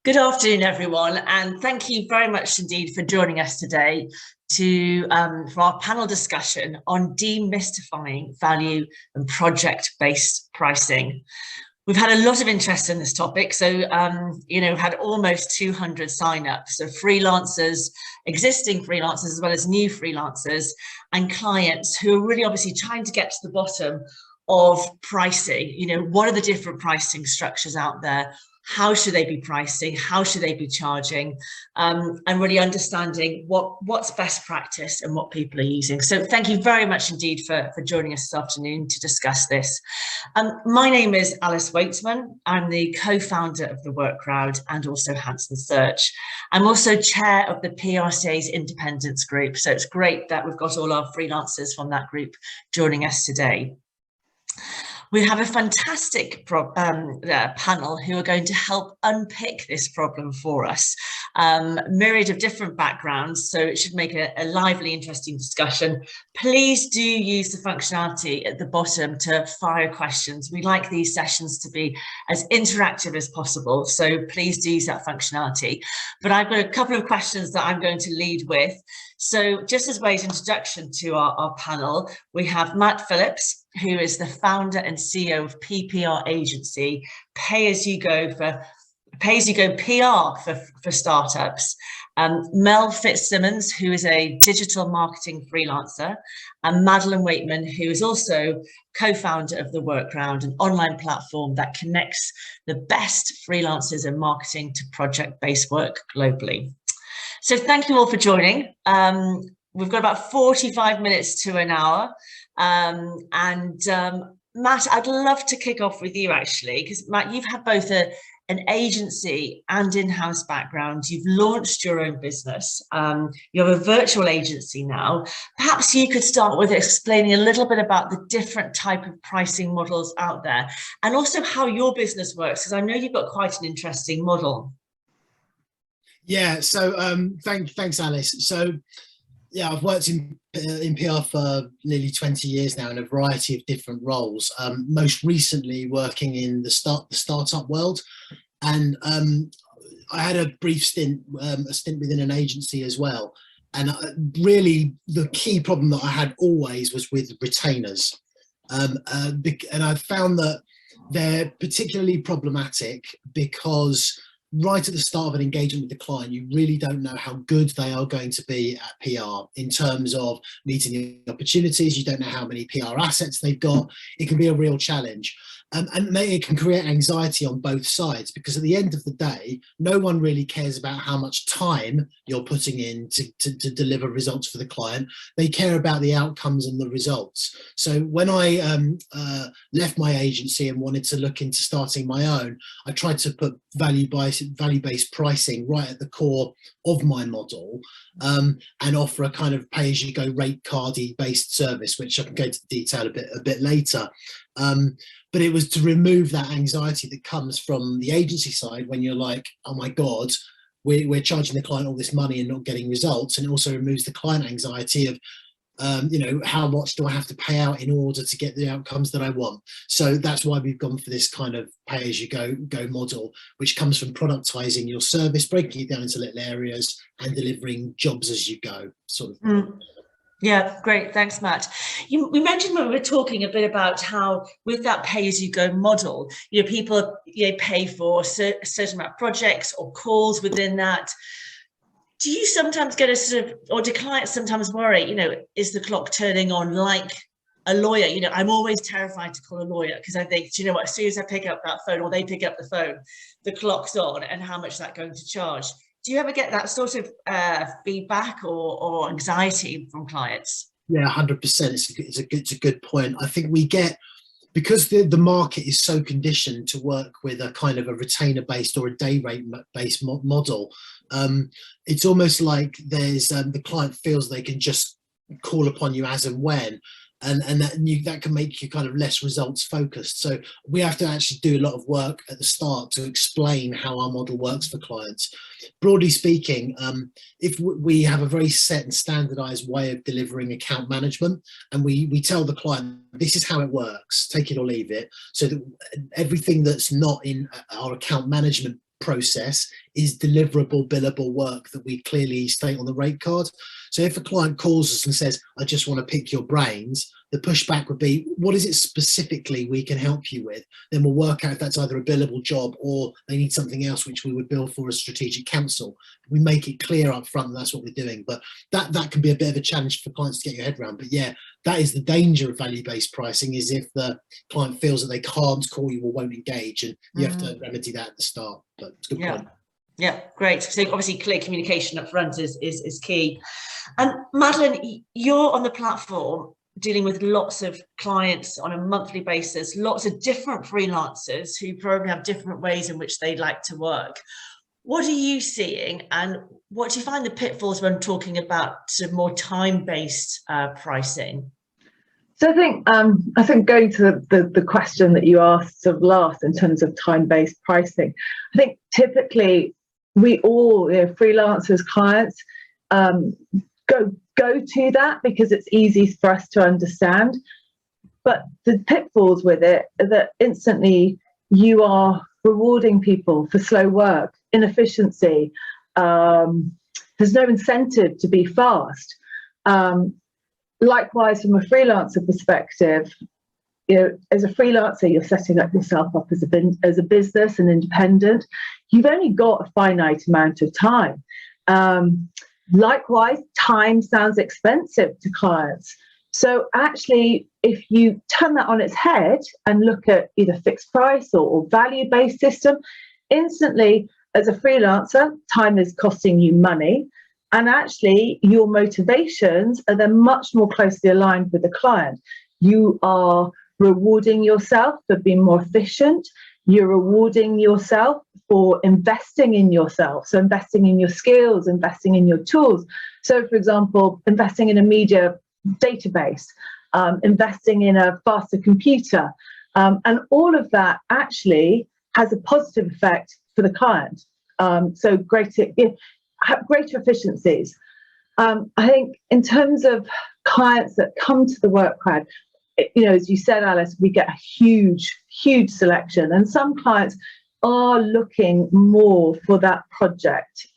Good afternoon, everyone, and thank you very much indeed for joining us today for our panel discussion on demystifying value and project-based pricing. We've had a lot of interest in this topic, so we've had almost 200 sign-ups of freelancers, existing freelancers, as well as new freelancers and clients who are really obviously trying to get to the bottom of pricing. What are the different pricing structures out there? How should they be pricing? How should they be charging? And really understanding what's best practice and what people are using. So thank you very much indeed for joining us this afternoon to discuss this. My name is Alice Weightman. I'm the co-founder of the Work Crowd and also Hanson Search. I'm also chair of the PRCA's Independence Group. So it's great that we've got all our freelancers from that group joining us today. We have a fantastic panel who are going to help unpick this problem for us. Myriad of different backgrounds, so it should make a lively, interesting discussion. Please do use the functionality at the bottom to fire questions. We like these sessions to be as interactive as possible, so please do use that functionality. But I've got a couple of questions that I'm going to lead with. So just as way as introduction to our panel, we have Matt Phillips, who is the founder and CEO of PPR agency, pay-as-you-go PR for startups. Mel Fitzsimmons, who is a digital marketing freelancer, and Madeleine Weightman, who is also co-founder of the Work Crowd, an online platform that connects the best freelancers in marketing to project-based work globally. So thank you all for joining. We've got about 45 minutes to an hour. Matt, I'd love to kick off with you actually, because Matt, you've had both an agency and in-house background. You've launched your own business. You have a virtual agency now. Perhaps you could start with explaining a little bit about the different type of pricing models out there and also how your business works, because I know you've got quite an interesting model. Yeah, so thanks, Alice. So yeah, I've worked in PR for nearly 20 years now in a variety of different roles. Most recently working in the startup world, and I had a brief stint within an agency as well. And really, the key problem that I had always was with retainers, and I found that they're particularly problematic because right at the start of an engagement with the client, you really don't know how good they are going to be at PR in terms of meeting the opportunities. You don't know how many PR assets they've got. It can be a real challenge. And it can create anxiety on both sides, because at the end of the day, no one really cares about how much time you're putting in to deliver results for the client. They care about the outcomes and the results. So when I left my agency and wanted to look into starting my own, I tried to put value-based pricing right at the core of my model, and offer a kind of pay-as-you-go rate cardy based service, which I can go into detail a bit later. But it was to remove that anxiety that comes from the agency side when you're like, oh my God, we're charging the client all this money and not getting results. And it also removes the client anxiety of, how much do I have to pay out in order to get the outcomes that I want? So that's why we've gone for this kind of pay-as-you-go model, which comes from productizing your service, breaking it down into little areas and delivering jobs as you go, sort of. Yeah, great. Thanks, Matt. We mentioned when we were talking a bit about how with that pay-as-you-go model, people pay for a certain amount of projects or calls within that. Do you sometimes get a sort of, or do clients sometimes worry, is the clock turning on like a lawyer? I'm always terrified to call a lawyer because I think, do you know what, as soon as I pick up that phone or they pick up the phone, the clock's on, and how much is that going to charge? Do you ever get that sort of feedback or anxiety from clients? Yeah, 100%. It's a good point. I think we get, because the market is so conditioned to work with a kind of a retainer-based or a day rate-based model, it's almost like there's the client feels they can just call upon you as and when. And that can make you kind of less results focused. So we have to actually do a lot of work at the start to explain how our model works for clients. Broadly speaking, if we have a very set and standardized way of delivering account management, and we tell the client, this is how it works, take it or leave it, so that everything that's not in our account management process is deliverable, billable work that we clearly state on the rate card. So if a client calls us and says, I just want to pick your brains, the pushback would be, what is it specifically we can help you with? Then we'll work out if that's either a billable job or they need something else which we would bill for as strategic counsel. We make it clear up front that that's what we're doing. But that can be a bit of a challenge for clients to get your head around. But yeah, that is the danger of value-based pricing, is if the client feels that they can't call you or won't engage, and you have to remedy that at the start. But it's a good point. Yeah, great. So obviously clear communication up front is key. And Madeleine, you're on the platform dealing with lots of clients on a monthly basis, lots of different freelancers who probably have different ways in which they like to work. What are you seeing, and what do you find the pitfalls when talking about sort of more time-based pricing? So I think going to the question that you asked sort of last in terms of time-based pricing, I think typically we all, freelancers, clients, go to that because it's easy for us to understand. But the pitfalls with it are that instantly you are rewarding people for slow work, inefficiency. There's no incentive to be fast. Likewise, from a freelancer perspective, as a freelancer, you're setting up yourself up as a business and independent. You've only got a finite amount of time. Likewise, time sounds expensive to clients. So actually, if you turn that on its head and look at either fixed price or value-based system, instantly, as a freelancer, time is costing you money. And actually, your motivations are then much more closely aligned with the client. You are rewarding yourself for being more efficient. You're rewarding yourself for investing in yourself. So investing in your skills, investing in your tools. So, for example, investing in a media database, investing in a faster computer. And all of that actually has a positive effect for the client. So greater efficiencies. I think in terms of clients that come to the work crowd, as you said, Alice, we get a huge selection, and some clients are looking more for that project,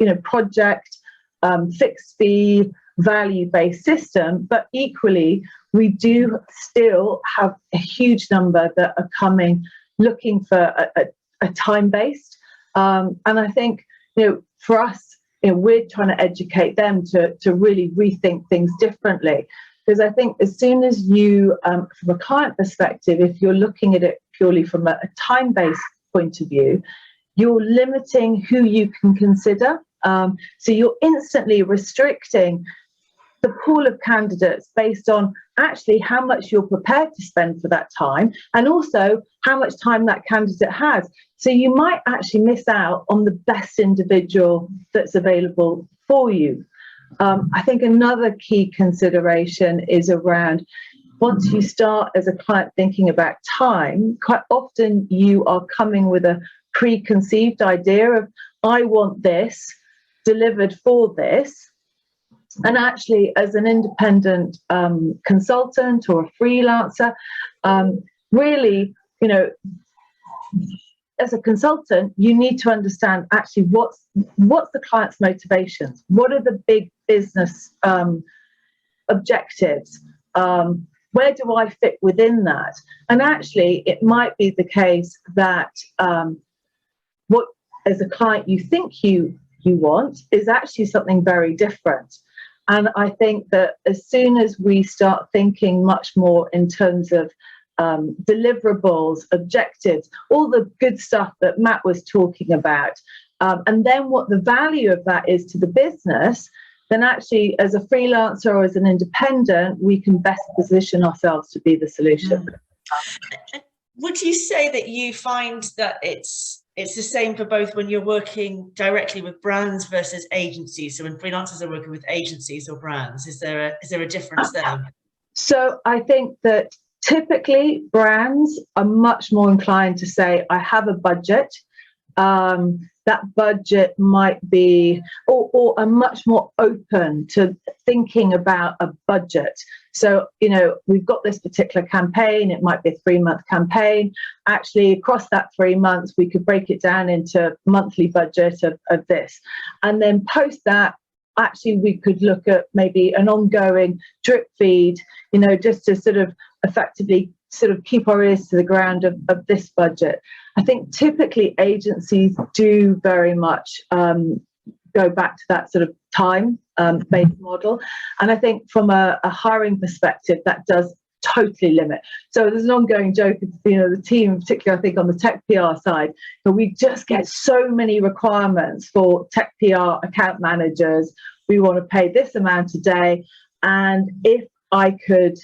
fixed fee, value-based system. But equally, we do still have a huge number that are coming looking for a time-based. And I think, for us, we're trying to educate them to really rethink things differently. Because I think as soon as you, from a client perspective, if you're looking at it purely from a time-based point of view, you're limiting who you can consider. So you're instantly restricting the pool of candidates based on actually how much you're prepared to spend for that time, and also how much time that candidate has. So you might actually miss out on the best individual that's available for you. I think another key consideration is around, once you start as a client thinking about time, quite often you are coming with a preconceived idea of, I want this delivered for this. And actually, as an independent consultant or a freelancer, really, as a consultant, you need to understand actually what's the client's motivations, what are the big business objectives, where do I fit within that? And actually, it might be the case that what as a client you think you want is actually something very different. And I think that as soon as we start thinking much more in terms of deliverables, objectives, all the good stuff that Matt was talking about, and then what the value of that is to the business, then actually as a freelancer or as an independent, we can best position ourselves to be the solution. Would you say that you find that it's the same for both when you're working directly with brands versus agencies? So when freelancers are working with agencies or brands, is there a difference there? So I think that typically brands are much more inclined to say, I have a budget. that budget might be, or are much more open to thinking about a budget. So, you know, we've got this particular campaign, it might be a 3-month campaign. Actually, across that 3 months, we could break it down into monthly budget of this. And then post that, actually, we could look at maybe an ongoing drip feed, you know, just to sort of effectively sort of keep our ears to the ground of this budget. I think typically agencies do very much go back to that sort of time-based model. And I think from a hiring perspective, that does totally limit. So there's an ongoing joke, you know, the team, in particular, I think on the tech PR side, but we just get so many requirements for tech PR account managers. We want to pay this amount a day. And if I could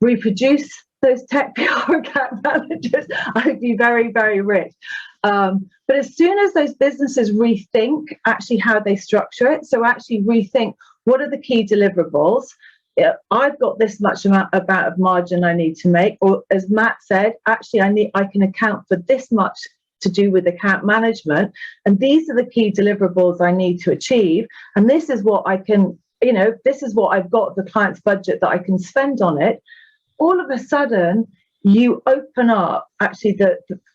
reproduce those tech PR account managers, I'd be very, very rich. But as soon as those businesses rethink actually how they structure it, so actually rethink what are the key deliverables, I've got this much amount of margin I need to make, or as Matt said, actually I can account for this much to do with account management, and these are the key deliverables I need to achieve, and this is what I can, you know, this is what I've got, the client's budget that I can spend on it. All of a sudden, you open up actually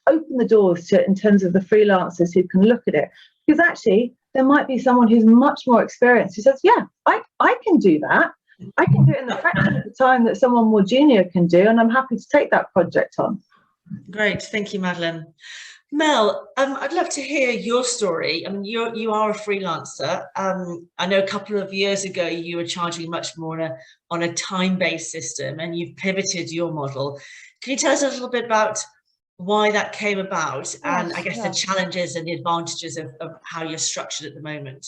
open the doors to, in terms of the freelancers who can look at it, because actually there might be someone who's much more experienced who says, yeah, I can do that. I can do it in the fraction of the time that someone more junior can do, and I'm happy to take that project on. Great, thank you, Madeleine. Mel, I'd love to hear your story. I mean, you are a freelancer. I know a couple of years ago you were charging much more on a time-based system, and you've pivoted your model. Can you tell us a little bit about why that came about, and I guess the challenges and the advantages of how you're structured at the moment?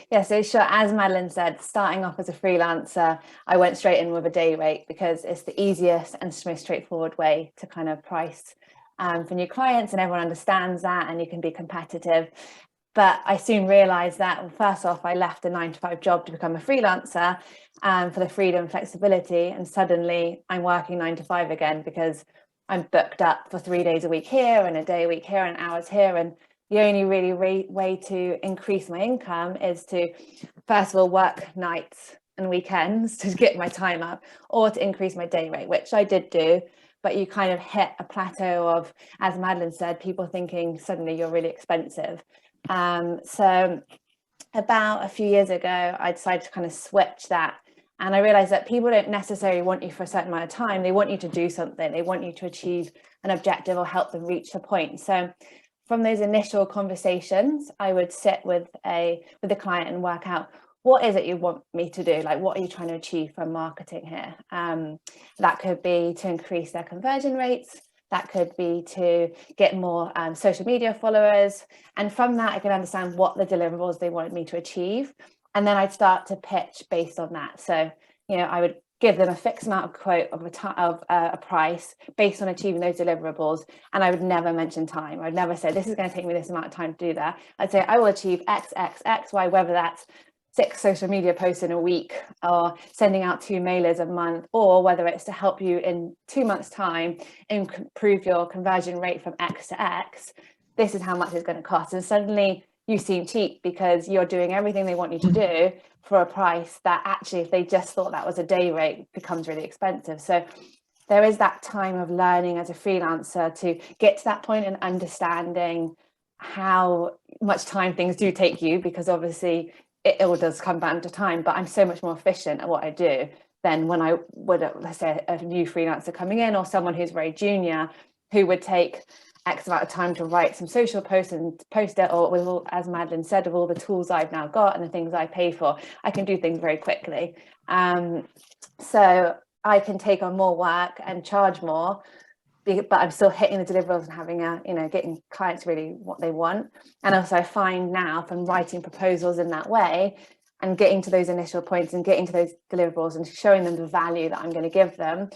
Yeah, so sure, as Madeleine said, starting off as a freelancer, I went straight in with a day rate because it's the easiest and most straightforward way to kind of price for new clients, and everyone understands that, and you can be competitive. But I soon realized that, well, first off, I left a 9-to-5 job to become a freelancer for the freedom and flexibility, and suddenly I'm working 9 to 5 again because I'm booked up for 3 days a week here and a day a week here and hours here, and the only really way to increase my income is to, first of all, work nights and weekends to get my time up, or to increase my day rate, which I did do. But you kind of hit a plateau of, as Madeleine said, people thinking suddenly you're really expensive. So about a few years ago, I decided to kind of switch that. And I realized that people don't necessarily want you for a certain amount of time. They want you to do something. They want you to achieve an objective or help them reach a point. So from those initial conversations, I would sit with the client and work out, what is it you want me to do? Like, what are you trying to achieve from marketing here? That could be to increase their conversion rates. That could be to get more social media followers. And from that, I could understand what the deliverables they wanted me to achieve. And then I'd start to pitch based on that. So, you know, I would give them a fixed amount of quote of a price based on achieving those deliverables. And I would never mention time. I would never say, this is going to take me this amount of time to do that. I'd say, I will achieve X, X, X, Y, whether that's 6 social media posts in a week, or sending out 2 mailers a month, or whether it's to help you in 2 months' time improve your conversion rate from X to X. This is how much it's going to cost. And suddenly you seem cheap because you're doing everything they want you to do for a price that actually, if they just thought that was a day rate, becomes really expensive. So there is that time of learning as a freelancer to get to that point and understanding how much time things do take you, because obviously it all does come down to time, but I'm so much more efficient at what I do than when I would, let's say, a new freelancer coming in, or someone who's very junior, who would take X amount of time to write some social posts and post it, or with all, as Madeleine said, with all the tools I've now got and the things I pay for, I can do things very quickly. So I can take on more work and charge more, but I'm still hitting the deliverables and having getting clients really what they want. And also I find now, from writing proposals in that way and getting to those initial points and getting to those deliverables and showing them the value that I'm going to give them.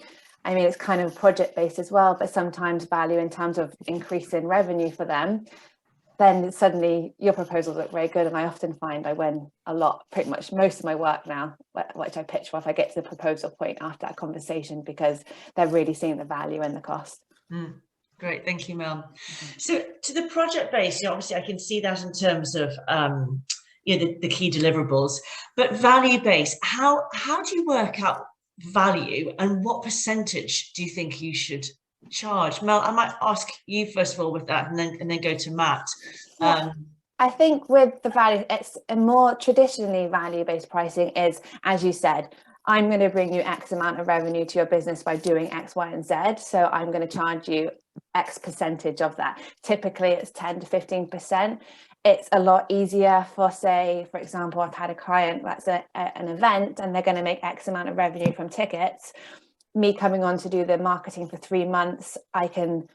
I mean, it's kind of project based as well, but sometimes value in terms of increasing revenue for them. Then suddenly your proposals look very good. And I often find I win a lot, pretty much most of my work now, which I pitch for, if I get to the proposal point after that conversation, because they're really seeing the value and the cost. Great, thank you, Mel. So to the project base, obviously I can see that in terms of the key deliverables, but value based, how do you work out value, and what percentage do you think you should charge? Mel, I might ask you first of all with that, and then go to Matt. I think with the value, it's a more traditionally value-based pricing is, as you said, I'm going to bring you X amount of revenue to your business by doing X, Y, and Z. So I'm going to charge you X percentage of that. Typically, it's 10 to 15%. It's a lot easier for, say, for example, I've had a client that's an event and they're going to make X amount of revenue from tickets. Me coming on to do the marketing for 3 months, I can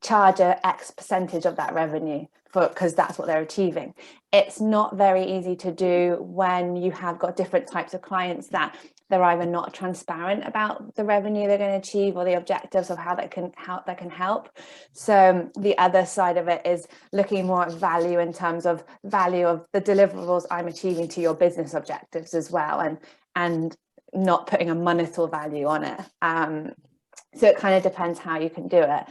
charge a X percentage of that revenue because that's what they're achieving. It's not very easy to do when you have got different types of clients that they're either not transparent about the revenue they're going to achieve or the objectives of how that can help. So the other side of it is looking more at value in terms of value of the deliverables I'm achieving to your business objectives as well, and not putting a monetary value on it. So it kind of depends how you can do it.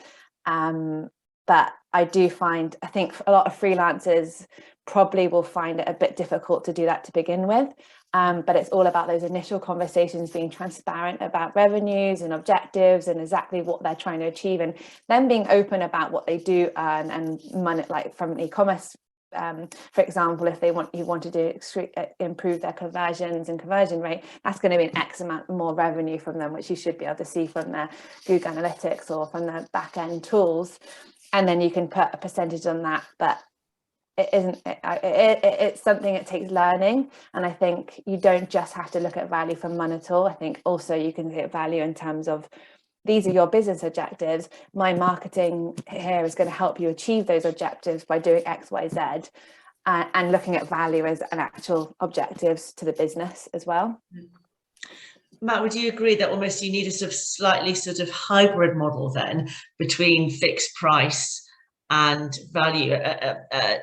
But I think a lot of freelancers probably will find it a bit difficult to do that to begin with. But it's all about those initial conversations, being transparent about revenues and objectives and exactly what they're trying to achieve, and then being open about what they do earn and money, like from e-commerce. For example, if you wanted to improve their conversions and conversion rate, that's going to be an X amount more revenue from them, which you should be able to see from their Google Analytics or from their back end tools. And then you can put a percentage on that, but it's something that takes learning. And I think you don't just have to look at value from monetary. I think also you can look at value in terms of, these are your business objectives. My marketing here is going to help you achieve those objectives by doing X, Y, Z, and looking at value as an actual objectives to the business as well. Matt, would you agree that almost you need a slightly hybrid model then between fixed price and value?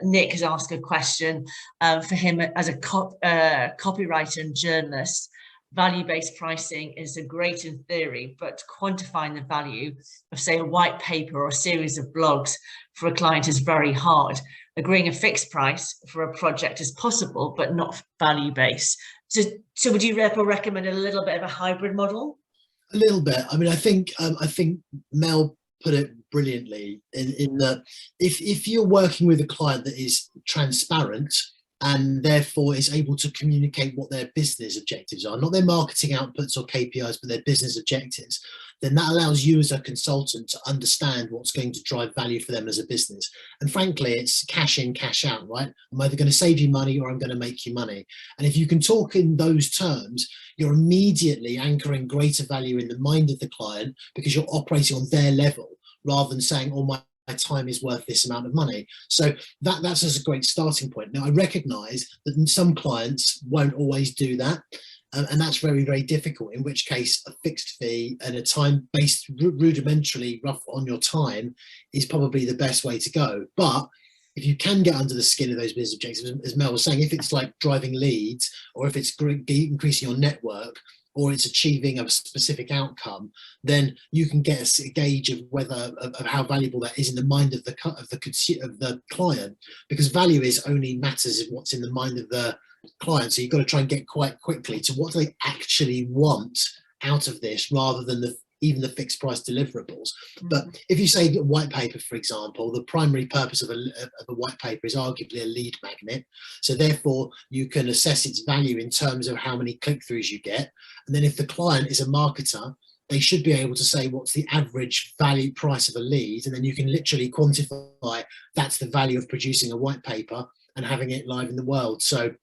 Nick has asked a question for him as a copywriter and journalist. Value-based pricing is great in theory, but quantifying the value of, say, a white paper or a series of blogs for a client is very hard. Agreeing a fixed price for a project is possible, but not value-based. So would you therefore recommend a little bit of a hybrid model? A little bit. I mean, I think Mel put it brilliantly in that if you're working with a client that is transparent and therefore is able to communicate what their business objectives are, not their marketing outputs or KPIs, but their business objectives, then that allows you as a consultant to understand what's going to drive value for them as a business. And frankly, it's cash in, cash out, right? I'm either going to save you money or I'm going to make you money. And if you can talk in those terms, you're immediately anchoring greater value in the mind of the client because you're operating on their level rather than saying, oh, my time is worth this amount of money. So that's just a great starting point. Now, I recognize that some clients won't always do that. And that's very, very difficult, in which case a fixed fee and a time-based, rudimentarily rough on your time is probably the best way to go. But if you can get under the skin of those business objectives, as Mel was saying, if it's like driving leads, or if it's increasing your network, or it's achieving a specific outcome, then you can get a gauge of of how valuable that is in the mind of the client, because value only matters in what's in the mind of the client. So you've got to try and get quite quickly to what they actually want out of this, rather than even the fixed price deliverables. But if you say white paper, for example, the primary purpose of a white paper is arguably a lead magnet. So therefore you can assess its value in terms of how many click-throughs you get. And then if the client is a marketer, they should be able to say what's the average value price of a lead. And then you can literally quantify that's the value of producing a white paper and having it live in the world. So,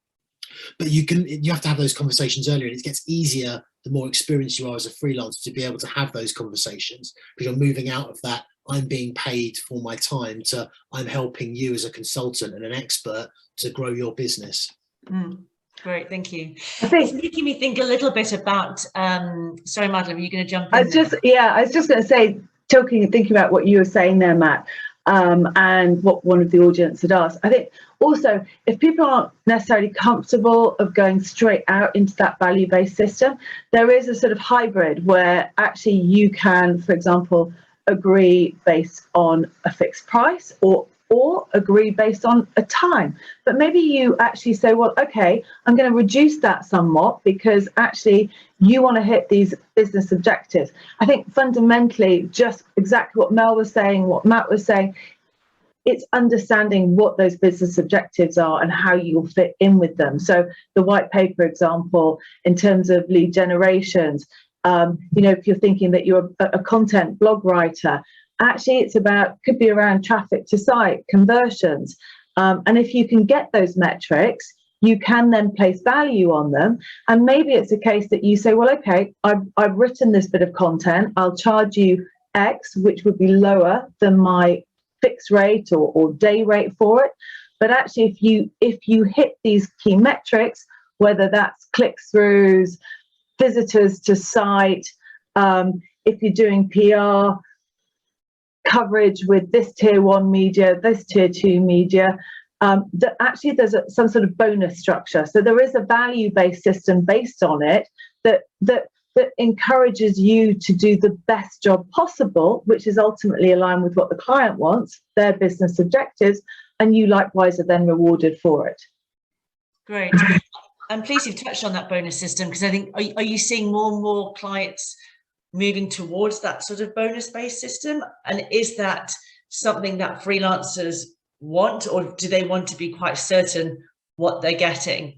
but you have to have those conversations earlier, and it gets easier the more experienced you are as a freelancer to be able to have those conversations, because you're moving out of that I'm being paid for my time to I'm helping you as a consultant and an expert to grow your business. Great, thank you. I think it's making me think a little bit about sorry, Madeleine, are you going to jump in? I was just going to say, thinking about what you were saying there, Matt, and what one of the audience had asked. I think also, if people aren't necessarily comfortable of going straight out into that value-based system, there is a sort of hybrid where actually you can, for example, agree based on a fixed price, or agree based on a time. But maybe you actually say, well, okay, I'm going to reduce that somewhat because actually you want to hit these business objectives. I think fundamentally, just exactly what Mel was saying, what Matt was saying, it's understanding what those business objectives are and how you'll fit in with them. So the white paper example, in terms of lead generations, if you're thinking that you're a content blog writer, actually it's could be around traffic to site, conversions. And if you can get those metrics, you can then place value on them. And maybe it's a case that you say, well, okay, I've written this bit of content, I'll charge you X, which would be lower than my fixed rate or day rate for it. But actually, if you hit these key metrics, whether that's click-throughs, visitors to site, if you're doing PR coverage with this tier 1 media, this tier 2 media, that actually there's some sort of bonus structure. So there is a value-based system based on it that encourages you to do the best job possible, which is ultimately aligned with what the client wants, their business objectives, and you likewise are then rewarded for it. Great. I'm pleased you've touched on that bonus system, because I think, are you seeing more and more clients moving towards that sort of bonus-based system? And is that something that freelancers want, or do they want to be quite certain what they're getting?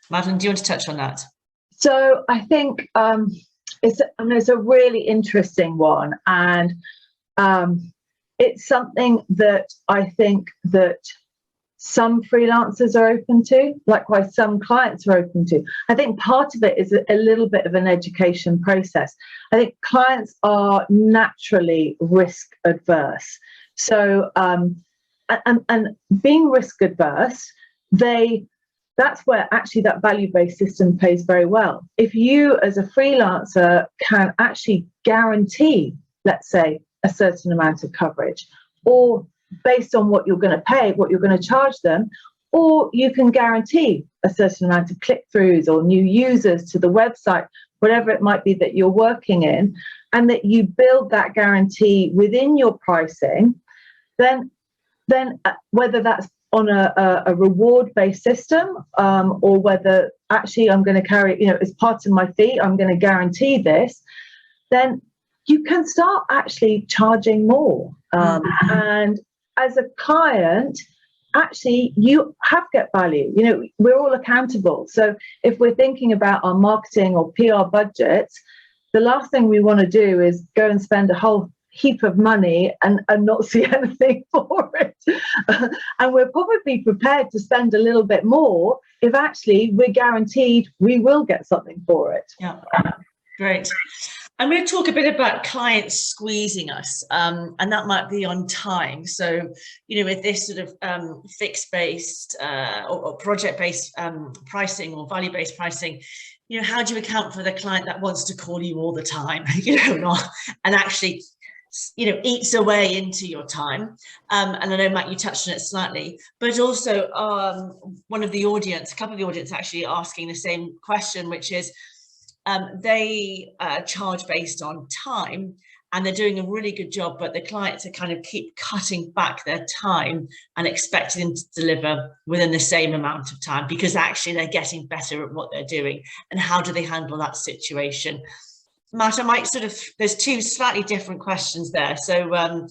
Madeleine, do you want to touch on that? So I think it's a really interesting one, and it's something that I think that some freelancers are open to, likewise some clients are open to. I think part of it is a little bit of an education process. I think clients are naturally risk adverse. So and being risk adverse, that's where actually that value-based system pays very well. If you as a freelancer can actually guarantee, let's say, a certain amount of coverage, or based on what you're going to pay, what you're going to charge them, or you can guarantee a certain amount of click-throughs or new users to the website, whatever it might be that you're working in, and that you build that guarantee within your pricing, then whether that's on a reward-based system, or whether actually I'm going to carry, as part of my fee, I'm going to guarantee this, then you can start actually charging more. And as a client, actually, you have get value. We're all accountable. So if we're thinking about our marketing or PR budgets, the last thing we want to do is go and spend a whole heap of money and not see anything for it. And we're probably prepared to spend a little bit more if actually we're guaranteed we will get something for it. Yeah, great. I'm going to talk a bit about clients squeezing us, and that might be on time. So, with this sort of fixed-based or project-based pricing or value-based pricing, how do you account for the client that wants to call you all the time, and actually eats away into your time? And I know, Matt, you touched on it slightly, but also a couple of the audience actually asking the same question, which is, they charge based on time, and they're doing a really good job, but the clients are kind of keep cutting back their time and expecting them to deliver within the same amount of time, because actually they're getting better at what they're doing. And how do they handle that situation? Matt, I might there's two slightly different questions there. So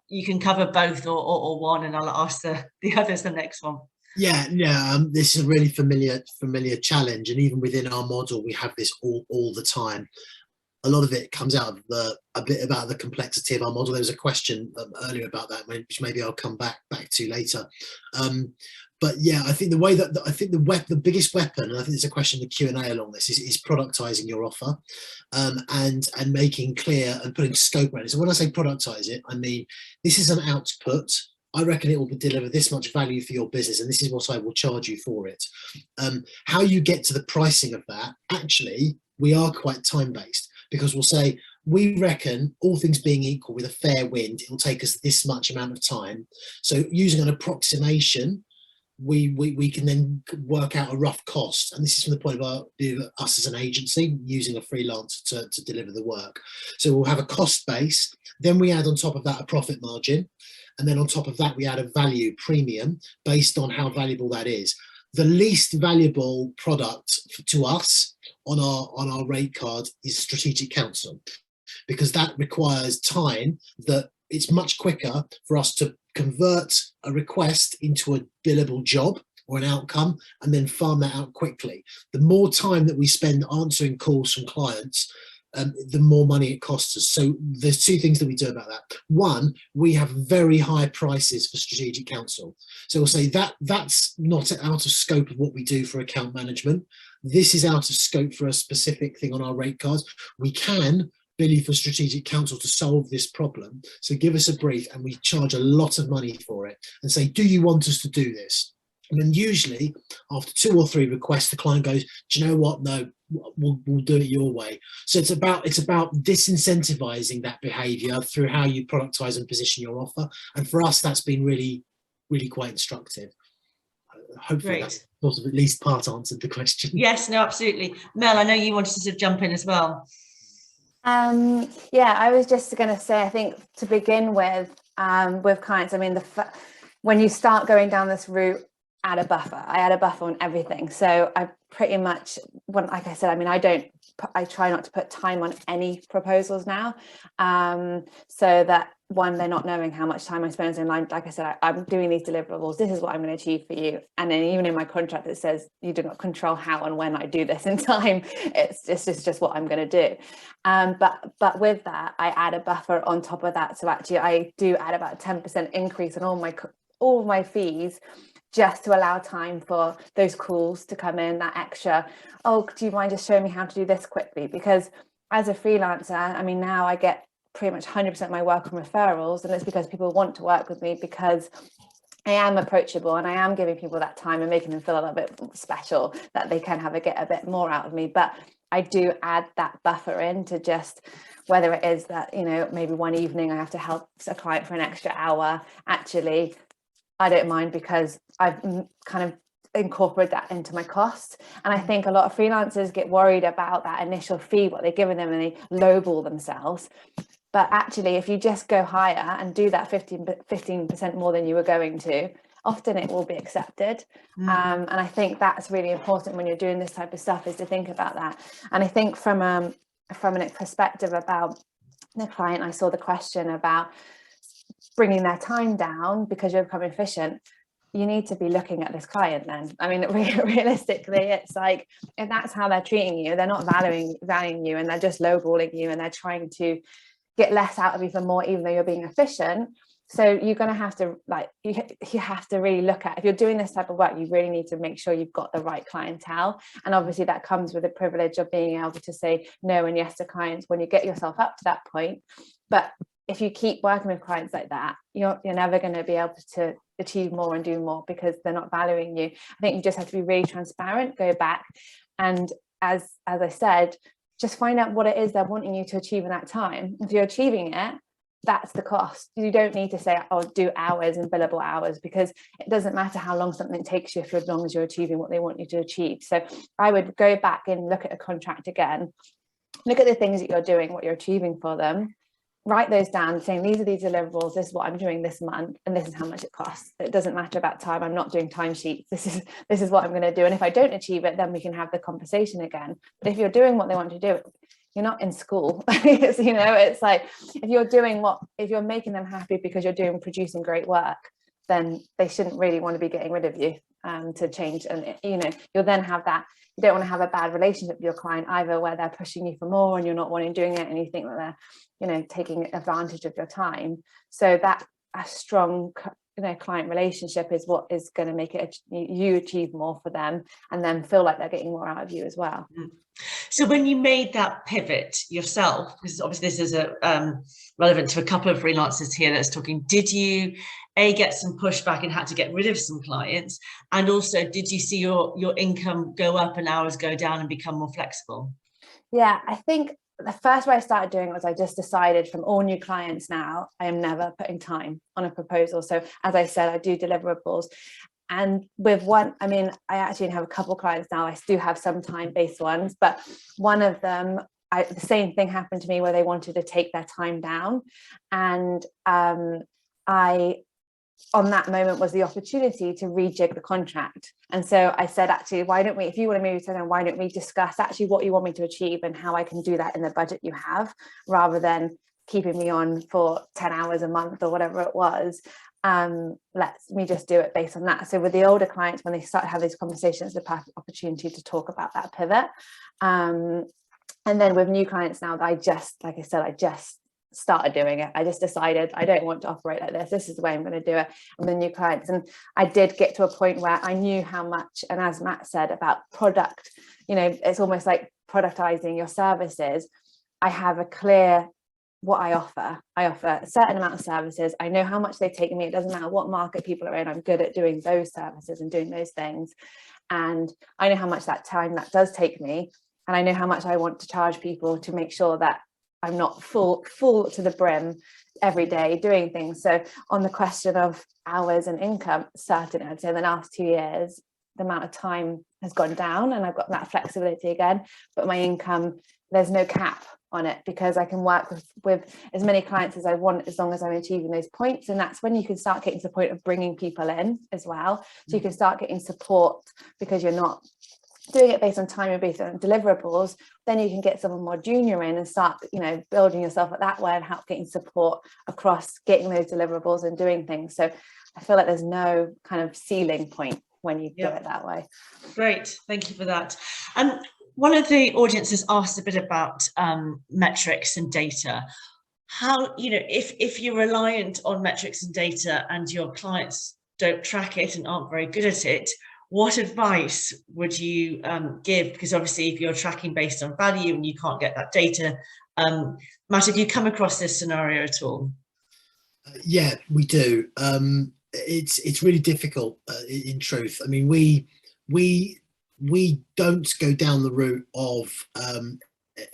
you can cover both or one, and I'll ask the others the next one. Yeah, this is a really familiar challenge, and even within our model, we have this all the time. A lot of it comes out of a bit about the complexity of our model. There was a question earlier about that, which maybe I'll come back to later. But yeah, I think the biggest weapon, and I think there's a question in the Q&A along this, is productizing your offer, and making clear and putting scope around it. So when I say productize it, I mean this is an output. I reckon it will deliver this much value for your business, and this is what I will charge you for it. How you get to the pricing of that, actually, we are quite time-based, because we'll say, we reckon, all things being equal, with a fair wind, it will take us this much amount of time. So using an approximation, we can then work out a rough cost. And this is from the point of our view of us as an agency using a freelancer to deliver the work. So we'll have a cost base, then we add on top of that a profit margin, and then on top of that we add a value premium based on how valuable that is. The least valuable product to us on our rate card is strategic counsel, because that requires time that it's much quicker for us to convert a request into a billable job or an outcome and then farm that out quickly. The more time that we spend answering calls from clients, the more money it costs us. So there's two things that we do about that. One, we have very high prices for strategic counsel. So we'll say that's not out of scope of what we do for account management. This is out of scope for a specific thing on our rate cards. We can bill you for strategic counsel to solve this problem. So give us a brief and we charge a lot of money for it and say, do you want us to do this? And then usually after 2 or 3 requests, the client goes, do you know what? No, we'll do it your way. So it's about disincentivizing that behavior through how you productize and position your offer. And for us, that's been really, really quite instructive. Hopefully that's sort of at least part answered the question. Yes, no, absolutely. Mel, I know you wanted to sort of jump in as well. Yeah, I was just going to say, I think to begin with clients, I mean, when you start going down this route, add a buffer. I add a buffer on everything. So I pretty much, like I said, I mean, I try not to put time on any proposals now, so that one, they're not knowing how much time I spend on line. Like I said, I'm doing these deliverables. This is what I'm going to achieve for you. And then even in my contract, it says you do not control how and when I do this in time. It's just what I'm going to do. But with that, I add a buffer on top of that. So actually, I do add about a 10% increase on all my fees, just to allow time for those calls to come in, that extra, oh, do you mind just showing me how to do this quickly? Because as a freelancer, I mean, now I get pretty much 100% of my work on referrals, and it's because people want to work with me because I am approachable and I am giving people that time and making them feel a little bit special, that they can get a bit more out of me. But I do add that buffer in to just, whether it is that, you know, maybe one evening I have to help a client for an extra hour, actually, I don't mind because I've kind of incorporate that into my costs. And I think a lot of freelancers get worried about that initial fee, what they're giving them, and they lowball themselves. But actually, if you just go higher and do that 15% more than you were going to, often it will be accepted. And I think that's really important when you're doing this type of stuff, is to think about that. And I think from a perspective about the client, I saw the question about bringing their time down because you're becoming efficient. You need to be looking at this client then. I mean, realistically, it's like, if that's how they're treating you, they're not valuing you, and they're just lowballing you, and they're trying to get less out of you for more, even though you're being efficient. So you're going to have to, like, you have to really look at, if you're doing this type of work, you really need to make sure you've got the right clientele. And obviously that comes with the privilege of being able to say no and yes to clients when you get yourself up to that point. But if you keep working with clients like that, you're never going to be able to achieve more and do more, because they're not valuing you. I think you just have to be really transparent, go back, and as I said, just find out what it is they're wanting you to achieve in that time. If you're achieving it, that's the cost. You don't need to say, oh, do hours and billable hours, because it doesn't matter how long something takes you as long as you're achieving what they want you to achieve. So I would go back and look at a contract again, look at the things that you're doing, what you're achieving for them, write those down, saying these are these deliverables, this is what I'm doing this month, and this is how much it costs. It doesn't matter about time. I'm not doing timesheets. This is what I'm going to do. And if I don't achieve it, then we can have the conversation again. But if you're doing what they want to do, you're not in school. It's like, if you're making them happy because you're producing great work, then they shouldn't really want to be getting rid of you to change. And you'll then have that. You don't want to have a bad relationship with your client either, where they're pushing you for more and you're not wanting doing it, and you think that they're taking advantage of your time. So that a strong client relationship is what is going to make it you achieve more for them, and then feel like they're getting more out of you as well. So when you made that pivot yourself, because obviously this is relevant to a couple of freelancers here that's talking, did you get some pushback and had to get rid of some clients, and also did you see your income go up and hours go down and become more flexible? Yeah, I think the first way I started doing it was, I just decided from all new clients now, I am never putting time on a proposal. So as I said, I do deliverables, And with one, I mean, I actually have a couple clients now. I do have some time-based ones, but one of them, the same thing happened to me where they wanted to take their time down. And on that moment was the opportunity to rejig the contract. And so I said, actually, why don't we, if you want to move to them, why don't we discuss actually what you want me to achieve and how I can do that in the budget you have, rather than keeping me on for 10 hours a month or whatever it was. Let me just do it based on that. So with the older clients, when they start to have these conversations, the perfect opportunity to talk about that pivot. And then with new clients now, that I just started doing it. I just decided I don't want to operate like this. This is the way I'm going to do it with the new clients. And I did get to a point where I knew how much, and as Matt said about product, it's almost like productizing your services. I have a clear what I offer. I offer a certain amount of services. I know how much they take me. It doesn't matter what market people are in. I'm good at doing those services and doing those things. And I know how much that time that does take me. And I know how much I want to charge people to make sure that I'm not full to the brim every day doing things. So on the question of hours and income, certainly I'd say in the last 2 years, the amount of time has gone down and I've got that flexibility again, but my income, there's no cap on it because I can work with as many clients as I want, as long as I'm achieving those points. And that's when you can start getting to the point of bringing people in as well. So you can start getting support because you're not doing it based on time and based on deliverables. Then you can get someone more junior in and start, building yourself up that way and help getting support across getting those deliverables and doing things. So I feel like there's no kind of ceiling point when you do it that way. Great, thank you for that. And one of the audiences asked a bit about metrics and data. How, if you're reliant on metrics and data and your clients don't track it and aren't very good at it, what advice would you give? Because obviously if you're tracking based on value and you can't get that data, Matt, have you come across this scenario at all? Yeah, we do. It's really difficult in truth. I mean, we don't go down the route of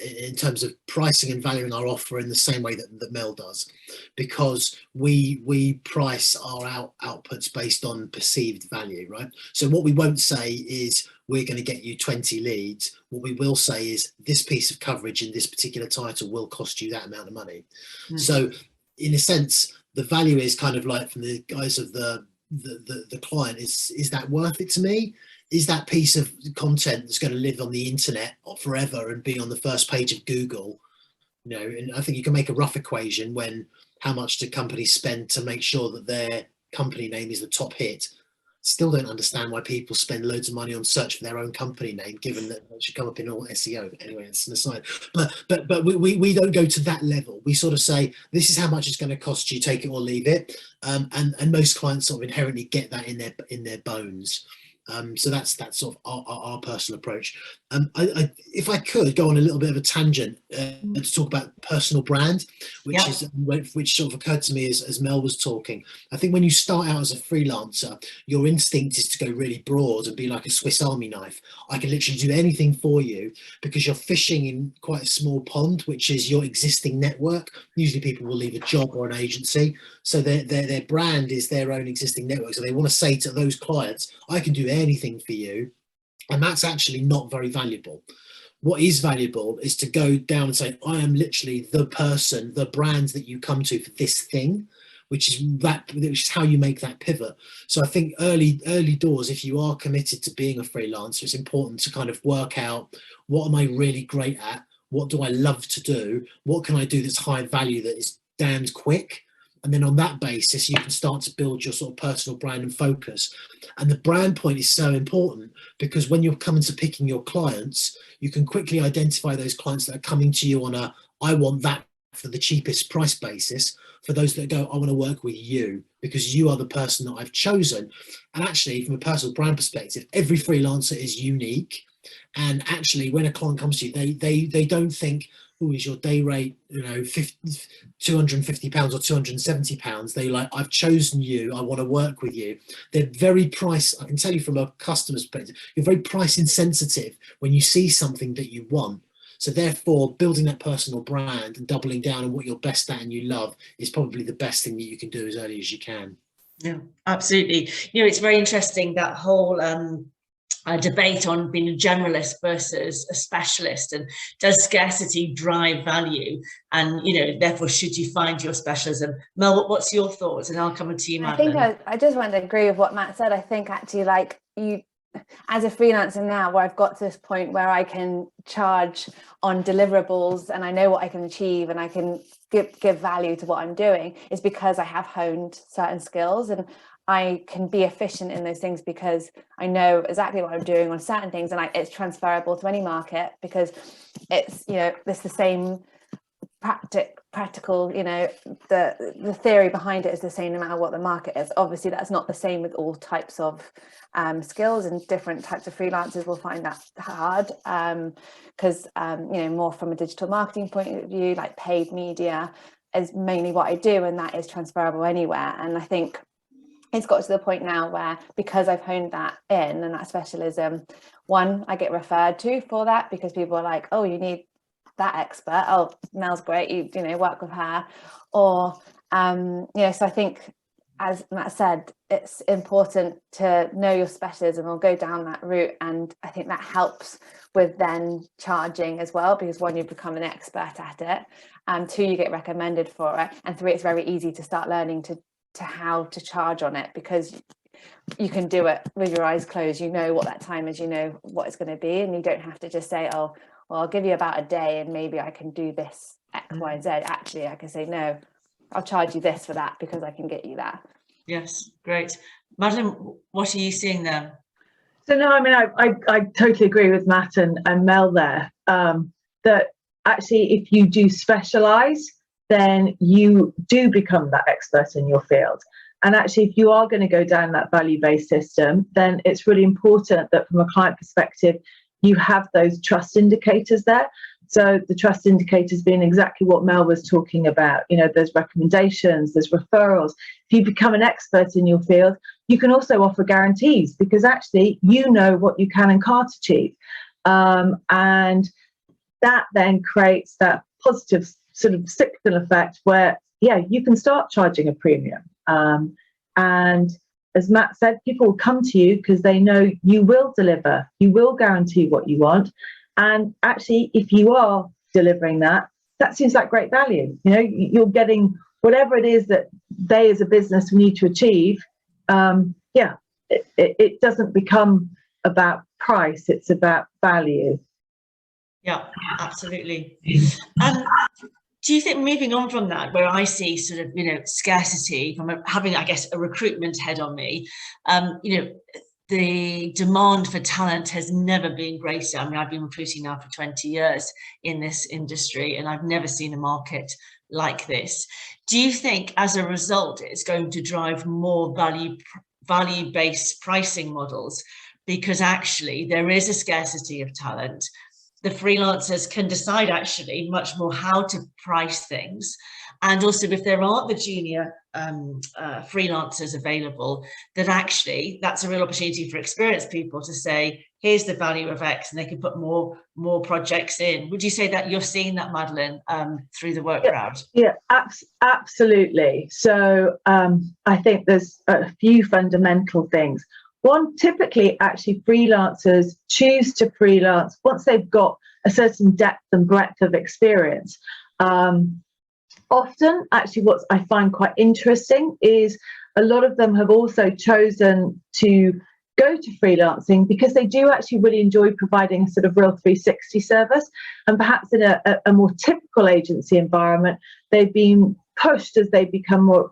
in terms of pricing and valuing our offer in the same way that Mel does, because we price our outputs based on perceived value, right? So what we won't say is we're going to get you 20 leads. What we will say is this piece of coverage in this particular title will cost you that amount of money. So in a sense, the value is kind of like from the guys of the client, is that worth it to me? Is that piece of content that's going to live on the internet forever and be on the first page of Google? And I think you can make a rough equation when how much do companies spend to make sure that their company name is the top hit. Still don't understand why people spend loads of money on search for their own company name, given that it should come up in all SEO. Anyway, it's an aside. But we don't go to that level. We sort of say, this is how much it's going to cost you, take it or leave it. And most clients sort of inherently get that in their bones. So that's sort of our personal approach. If I could go on a little bit of a tangent to talk about personal brand, which sort of occurred to me as Mel was talking. I think when you start out as a freelancer, your instinct is to go really broad and be like a Swiss Army knife. I can literally do anything for you because you're fishing in quite a small pond, which is your existing network. Usually people will leave a job or an agency, so their brand is their own existing network. So they want to say to those clients, I can do anything for you. And that's actually not very valuable. What is valuable is to go down and say, I am literally the person, the brand that you come to for this thing, which is how you make that pivot. So I think early doors, if you are committed to being a freelancer, it's important to kind of work out, what am I really great at? What do I love to do? What can I do that's high value, that is damned quick? And then on that basis, you can start to build your sort of personal brand and focus. And the brand point is so important because when you're coming to picking your clients, you can quickly identify those clients that are coming to you on a, I want that for the cheapest price basis, for those that go, I want to work with you because you are the person that I've chosen. And actually, from a personal brand perspective, every freelancer is unique. And actually, when a client comes to you, they don't think, oh, is your day rate, £250 or £270? They like, I've chosen you, I want to work with you. They're very I can tell you from a customer's perspective, you're very price insensitive when you see something that you want. So therefore, building that personal brand and doubling down on what you're best at and you love is probably the best thing that you can do as early as you can. Yeah, absolutely. It's very interesting, that whole debate on being a generalist versus a specialist, and does scarcity drive value, and therefore should you find your specialism. Mel, what's your thoughts? And I'll come to you, Madeleine. I think I just want to agree with what Matt said. I think actually, like, you as a freelancer now, where I've got to this point where I can charge on deliverables and I know what I can achieve and I can give value to what I'm doing, is because I have honed certain skills, and I can be efficient in those things because I know exactly what I'm doing on certain things, and it's transferable to any market, because it's it's the same practical, the theory behind it is the same no matter what the market is. Obviously that's not the same with all types of skills, and different types of freelancers will find that hard, because more from a digital marketing point of view, like paid media is mainly what I do, and that is transferable anywhere. And I think it's got to the point now where, because I've honed that in and that specialism, one, I get referred to for that because people are like, oh, you need that expert, oh, Mel's great, you work with her, or so I think, as Matt said, it's important to know your specialism or go down that route, and I think that helps with then charging as well, because one, you become an expert at it, two, you get recommended for it, and three, it's very easy to start learning to how to charge on it, because you can do it with your eyes closed. You know what that time is, you know what it's going to be, and you don't have to just say, oh, well, I'll give you about a day and maybe I can do this X, Y, and Z. Actually, I can say, no, I'll charge you this for that because I can get you that. Yes, great. Madeleine, what are you seeing there? So no, I mean, I totally agree with Matt and Mel there, that actually if you do specialise, then you do become that expert in your field. And actually, if you are going to go down that value-based system, then it's really important that from a client perspective, you have those trust indicators there. So the trust indicators being exactly what Mel was talking about. There's recommendations, there's referrals. If you become an expert in your field, you can also offer guarantees, because actually you know what you can and can't achieve. And that then creates that positive sort of cyclical effect where, you can start charging a premium. And as Matt said, people will come to you because they know you will deliver, you will guarantee what you want. And actually, if you are delivering that seems like great value. You're getting whatever it is that they as a business need to achieve. It doesn't become about price, it's about value. Yeah, absolutely. Do you think, moving on from that, where I see sort of, scarcity from having, I guess, a recruitment head on me, the demand for talent has never been greater. I mean, I've been recruiting now for 20 years in this industry, and I've never seen a market like this. Do you think, as a result, it's going to drive more value-based pricing models? Because actually there is a scarcity of talent. The freelancers can decide actually much more how to price things. And also, if there aren't the junior freelancers available, that actually that's a real opportunity for experienced people to say, here's the value of X, and they can put more projects in. Would you say that you're seeing that, Madeleine, through the work crowd? Yeah, absolutely. So I think there's a few fundamental things. One, typically, actually, freelancers choose to freelance once they've got a certain depth and breadth of experience. Often, actually, what I find quite interesting is a lot of them have also chosen to go to freelancing because they do actually really enjoy providing a sort of real 360 service. And perhaps in a more typical agency environment, they've been pushed as they become more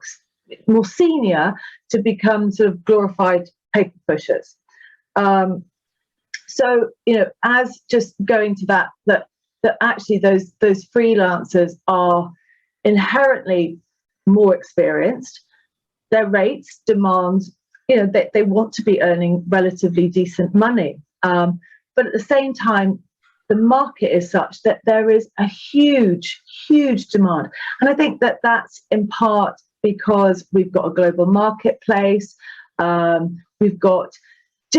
senior to become sort of glorified paper pushers. So, as just going to that actually those freelancers are inherently more experienced. Their rates demand, they want to be earning relatively decent money. But at the same time, the market is such that there is a huge, huge demand. And I think that that's in part because we've got a global marketplace. We've got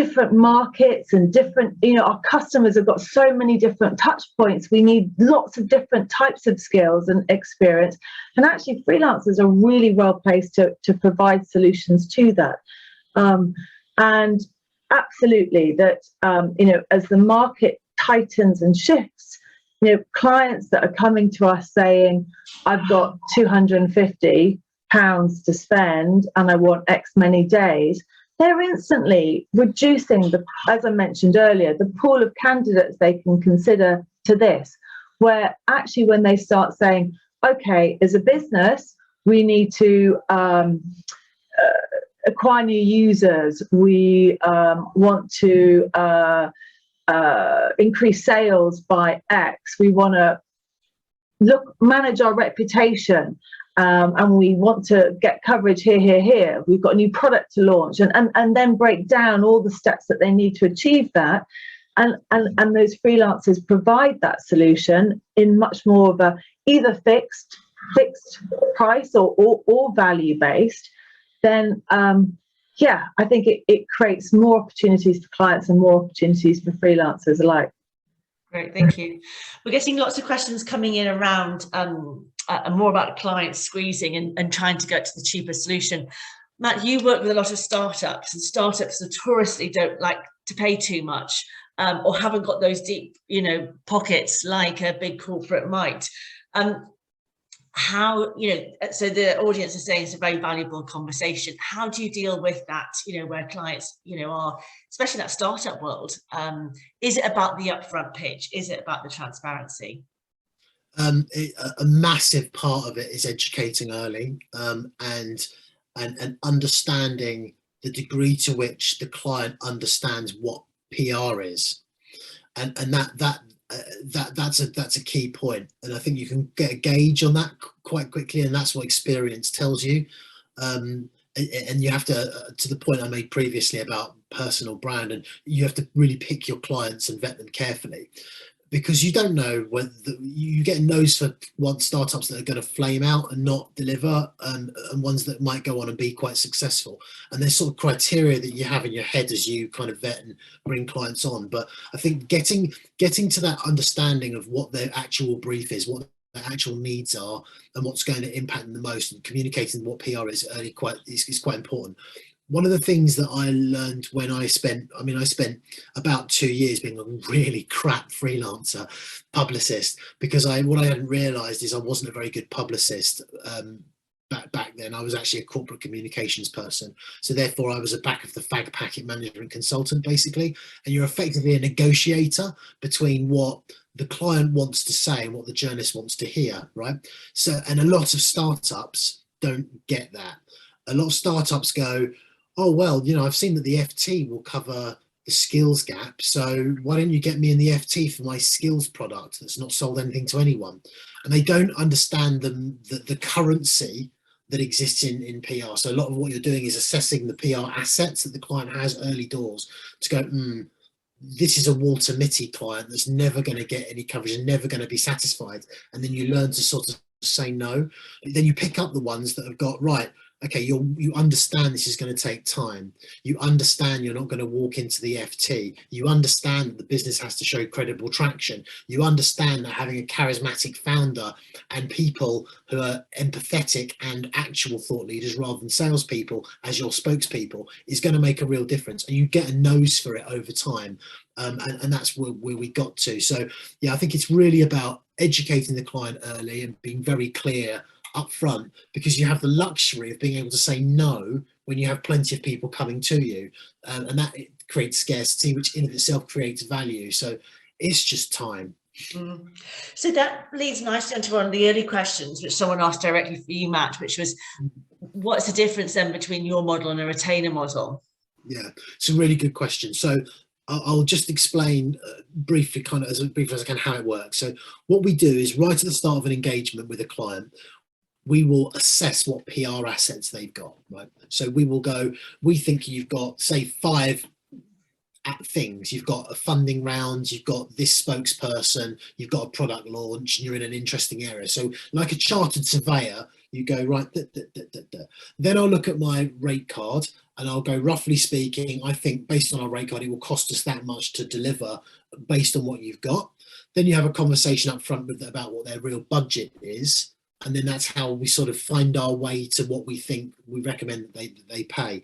different markets and different, our customers have got so many different touch points. We need lots of different types of skills and experience. And actually freelancers are really well placed to provide solutions to that. And absolutely that, as the market tightens and shifts, clients that are coming to us saying, I've got £250 to spend and I want X many days, they're instantly reducing as I mentioned earlier, the pool of candidates they can consider to this, where actually when they start saying, okay, as a business, we need to acquire new users, we want to increase sales by X, we want to manage our reputation, and we want to get coverage here. We've got a new product to launch, and then break down all the steps that they need to achieve that. And those freelancers provide that solution in much more of a either fixed price or value based. Then I think it creates more opportunities for clients and more opportunities for freelancers alike. Great, thank you. We're getting lots of questions coming in around more about clients squeezing and trying to get to the cheaper solution. Matt, you work with a lot of startups, and startups notoriously don't like to pay too much, or haven't got those deep, pockets like a big corporate might. How, so the audience is saying it's a very valuable conversation. How do you deal with that, where clients, are, especially in that startup world? Is it about the upfront pitch? Is it about the transparency? A massive part of it is educating early, and understanding the degree to which the client understands what PR is, and that's a key point. And I think you can get a gauge on that quite quickly, and that's what experience tells you. And you have to the point I made previously about personal brand, and you have to really pick your clients and vet them carefully, because you don't know whether you get no's for startups that are going to flame out and not deliver, and ones that might go on and be quite successful. And there's sort of criteria that you have in your head as you kind of vet and bring clients on. But I think getting to that understanding of what their actual brief is, what their actual needs are, and what's going to impact them the most, and communicating what PR is early is quite important. One of the things that I learned when I spent about 2 years being a really crap freelancer publicist, because what I hadn't realized is I wasn't a very good publicist. Back then I was actually a corporate communications person, so therefore I was a back of the fag packet management consultant basically, and you're effectively a negotiator between what the client wants to say and what the journalist wants to hear, right? So, and a lot of startups don't get that. A lot of startups go, oh, well, I've seen that the FT will cover the skills gap, so why don't you get me in the FT for my skills product that's not sold anything to anyone? And they don't understand the currency that exists in PR. So a lot of what you're doing is assessing the PR assets that the client has early doors to go, this is a Walter Mitty client that's never going to get any coverage and never going to be satisfied. And then you learn to sort of say no. Then you pick up the ones that have got, right, okay, you understand this is going to take time. You understand you're not going to walk into the FT. You understand that the business has to show credible traction. You understand that having a charismatic founder and people who are empathetic and actual thought leaders rather than salespeople as your spokespeople is going to make a real difference. And you get a nose for it over time. And that's where we got to. So, yeah, I think it's really about educating the client early and being very clear up front, because you have the luxury of being able to say no when you have plenty of people coming to you, and that creates scarcity, which in of itself creates value. So it's just time. So that leads nicely into one of the early questions which someone asked directly for you, Matt, which was, what's the difference then between your model and a retainer model? Yeah, it's a really good question. So I'll just explain briefly, kind of as briefly as I can, how it works. So what we do is right at the start of an engagement with a client, we will assess what PR assets they've got, right? So we will go, we think you've got, say, 5 things. You've got a funding round, you've got this spokesperson, you've got a product launch, and you're in an interesting area. So like a chartered surveyor, You go, right, then I'll look at my rate card and I'll go, roughly speaking, I think based on our rate card, it will cost us that much to deliver based on what you've got. Then you have a conversation up front with about what their real budget is. And then that's how we sort of find our way to what we think we recommend that they pay.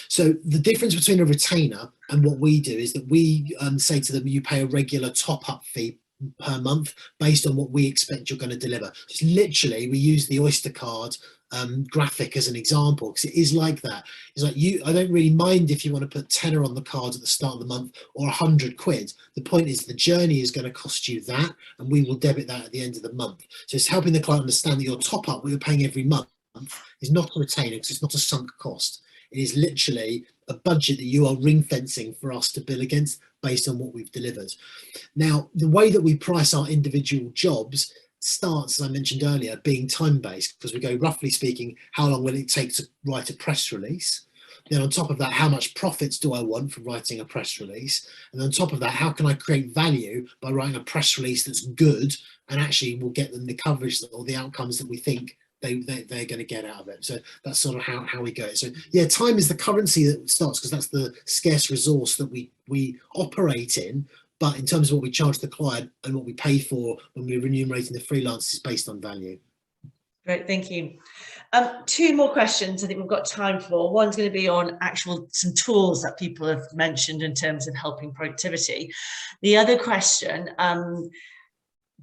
So the difference between a retainer and what we do is that we say to them, you pay a regular top-up fee per month based on what we expect you're going to deliver. Just literally, we use the Oyster card graphic as an example, because it is like that. It's like, I don't really mind if you want to put tenner on the card at the start of the month or 100 quid. The point is the journey is going to cost you that, and we will debit that at the end of the month. So it's helping the client understand that your top up, what you're paying every month, is not a retainer, because it's not a sunk cost. It is literally a budget that you are ring fencing for us to bill against based on what we've delivered. Now, the way that we price our individual jobs starts, as I mentioned earlier, being time-based, because we go, roughly speaking, how long will it take to write a press release? Then on top of that, how much profits do I want for writing a press release? And on top of that, how can I create value by writing a press release that's good and actually will get them the coverage or the outcomes that we think they're going to get out of it. So that's sort of how we go. So yeah, time is the currency that starts, because that's the scarce resource that we operate in. But in terms of what we charge the client and what we pay for when we're remunerating the freelancers is based on value. Great, thank you. Two more questions I think we've got time for. One's going to be on some tools that people have mentioned in terms of helping productivity. The other question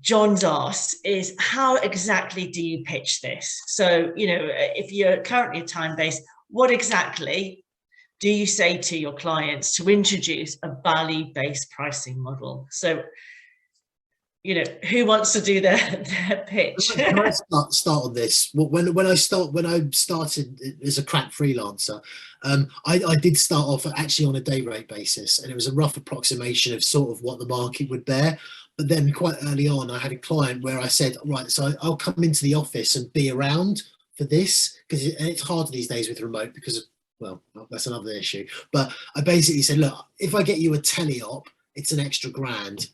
John's asked is, how exactly do you pitch this? So, if you're currently time-based, what exactly do you say to your clients to introduce a value-based pricing model? So, who wants to do their pitch? Can I start on this? When I started as a crack freelancer, I did start off actually on a day rate basis, and it was a rough approximation of sort of what the market would bear. But then quite early on, I had a client where I said, right, so I'll come into the office and be around for this, because it's hard these days with remote because of, well, that's another issue. But I basically said, look, if I get you a tele-op, it's an extra grand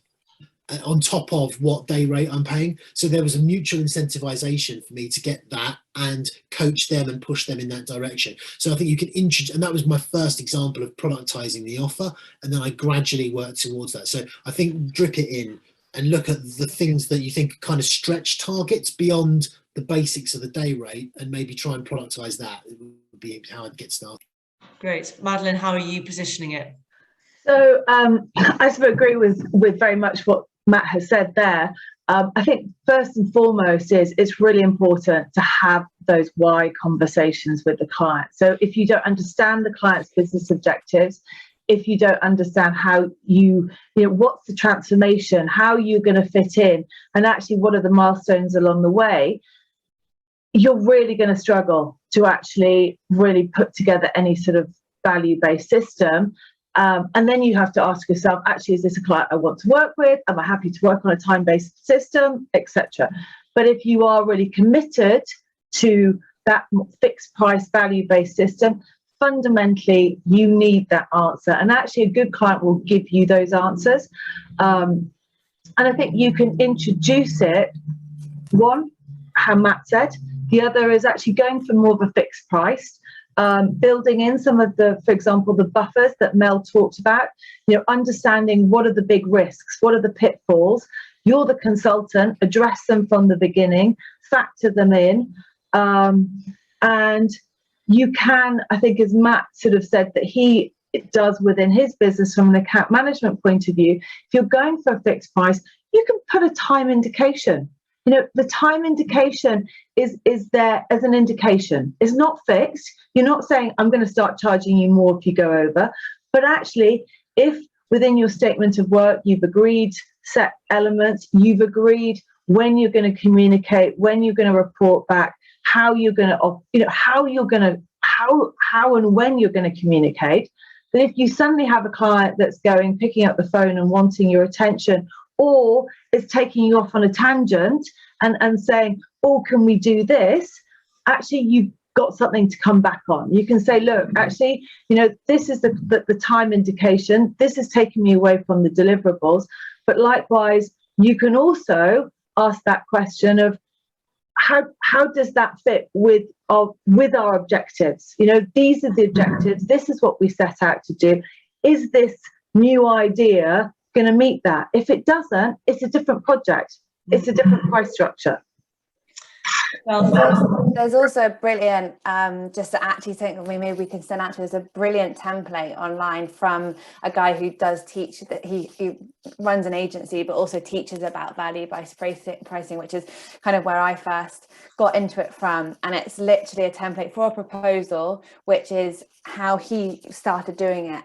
on top of what day rate I'm paying. So there was a mutual incentivization for me to get that and coach them and push them in that direction. So I think you can introduce, and that was my first example of productizing the offer. And then I gradually worked towards that. So I think drip it in and look at the things that you think are kind of stretch targets beyond the basics of the day rate, and maybe try and productize that. It would be how I'd get started. Great. Madeleine, how are you positioning it? So I sort of agree with very much what Matt has said there. I think first and foremost is it's really important to have those why conversations with the client. So if you don't understand the client's business objectives, if you don't understand how what's the transformation, how you're going to fit in, and actually what are the milestones along the way, you're really going to struggle to actually really put together any sort of value-based system. And then you have to ask yourself, actually, is this a client I want to work with? Am I happy to work on a time-based system, etc.? But if you are really committed to that fixed price value-based system, fundamentally, you need that answer. And actually, a good client will give you those answers. And I think you can introduce it, one, how Matt said. The other is actually going for more of a fixed price. Building in some of the, for example, the buffers that Mel talked about, understanding what are the big risks, what are the pitfalls. You're the consultant, address them from the beginning, factor them in. And you can, I think, as Matt sort of said, that he does within his business from an account management point of view, if you're going for a fixed price, you can put a time indication. The time indication is there as an indication. It's not fixed. You're not saying, I'm going to start charging you more if you go over. But actually, if within your statement of work, you've agreed set elements, you've agreed when you're going to communicate, when you're going to report back, how you're going to, how and when you're going to communicate. But if you suddenly have a client that's picking up the phone and wanting your attention, or is taking you off on a tangent and saying, oh, can we do this? Actually, you've got something to come back on. You can say, look, actually, this is the time indication. This is taking me away from the deliverables. But likewise, you can also ask that question of, how does that fit with our objectives? You know, these are the objectives. This is what we set out to do. Is this new idea going to meet that? If it doesn't, it's a different project. It's a different price structure. Well, there's also a brilliant, just to actually think, maybe we can send out to, there's a brilliant template online from a guy who does teach, that he runs an agency, but also teaches about value-based pricing, which is kind of where I first got into it from. And it's literally a template for a proposal, which is how he started doing it.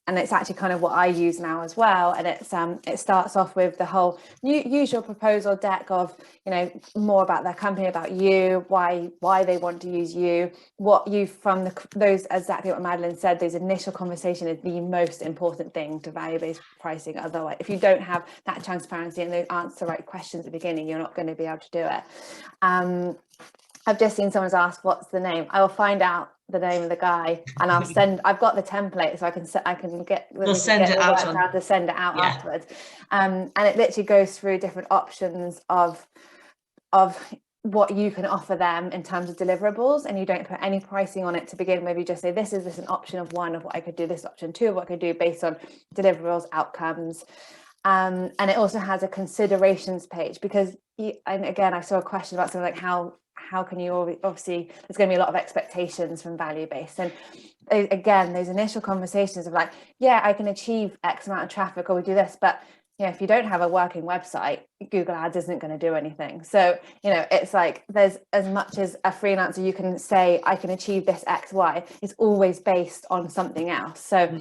And it's actually kind of what I use now as well. And it's it starts off with the whole usual proposal deck of, you know, more about their company, about you, why they want to use you, what you from those, exactly what Madeleine said, those initial conversation is the most important thing to value-based pricing. Otherwise, if you don't have that transparency and they answer the right questions at the beginning, you're not going to be able to do it. I've just seen someone's asked, what's the name? I will find out the name of the guy and I've got the template, so I can get we'll send it out to send it out afterwards. And it literally goes through different options of what you can offer them in terms of deliverables, and you don't put any pricing on it to begin with. You just say, this is an option of one of what I could do, this option two of what I could do based on deliverables, outcomes. And it also has a considerations page, because and again, I saw a question about something like how can you, obviously there's going to be a lot of expectations from value-based, and again, those initial conversations of like, yeah, I can achieve X amount of traffic, or we do this, but you know, if you don't have a working website, Google Ads isn't going to do anything. So, you know, it's like, there's, as much as a freelancer you can say I can achieve this X, Y, it's always based on something else. So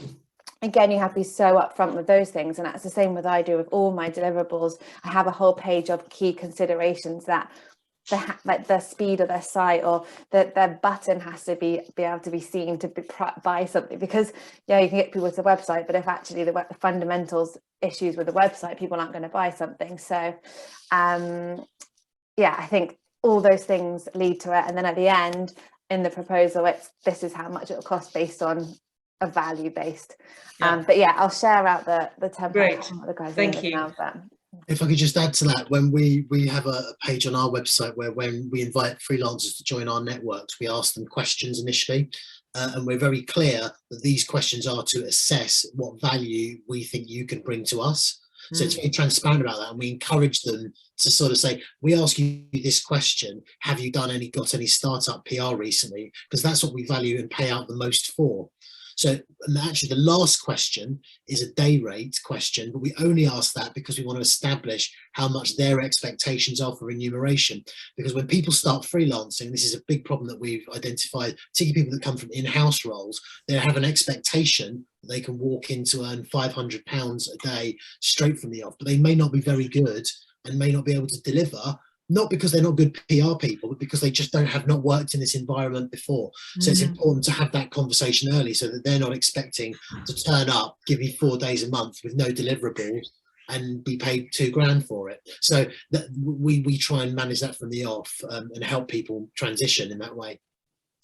again, you have to be so upfront with those things, and that's the same with I do with all my deliverables. I have a whole page of key considerations that like the speed of their site, or that their button has to be able to be seen to buy something, because yeah, you can get people to the website, but if actually the fundamentals issues with the website, people aren't going to buy something. So yeah, I think all those things lead to it, and then at the end in the proposal, this is how much it'll cost based on a value based. But yeah, I'll share out the template. Great, the guys thank you. now, but if I could just add to that, when we have a page on our website where when we invite freelancers to join our networks, we ask them questions initially, and we're very clear that these questions are to assess what value we think you can bring to us. So it's very transparent about that, and we encourage them to sort of say, we ask you this question, have you got any startup PR recently? Because that's what we value and pay out the most for. So, and actually the last question is a day rate question, but we only ask that because we want to establish how much their expectations are for remuneration. Because when people start freelancing, this is a big problem that we've identified, particularly people that come from in-house roles, they have an expectation that they can walk in to earn £500 a day straight from the off, but they may not be very good and may not be able to deliver, not because they're not good PR people, but because they just have not worked in this environment before. So it's important to have that conversation early, so that they're not expecting to turn up, give you 4 days a month with no deliverables and be paid £2,000 for it. So that we try and manage that from the off, and help people transition in that way.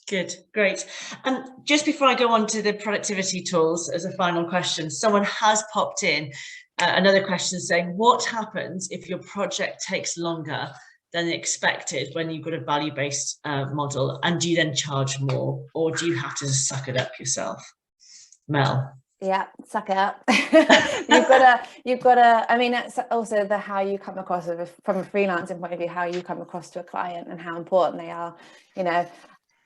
Good, great. And just before I go on to the productivity tools, as a final question, someone has popped in another question saying, what happens if your project takes longer than expected when you've got a value-based model, and do you then charge more, or do you have to suck it up yourself? Mel? Yeah, suck it up. you've got to, I mean, it's also how you come across from a freelancing point of view, how you come across to a client and how important they are. You know,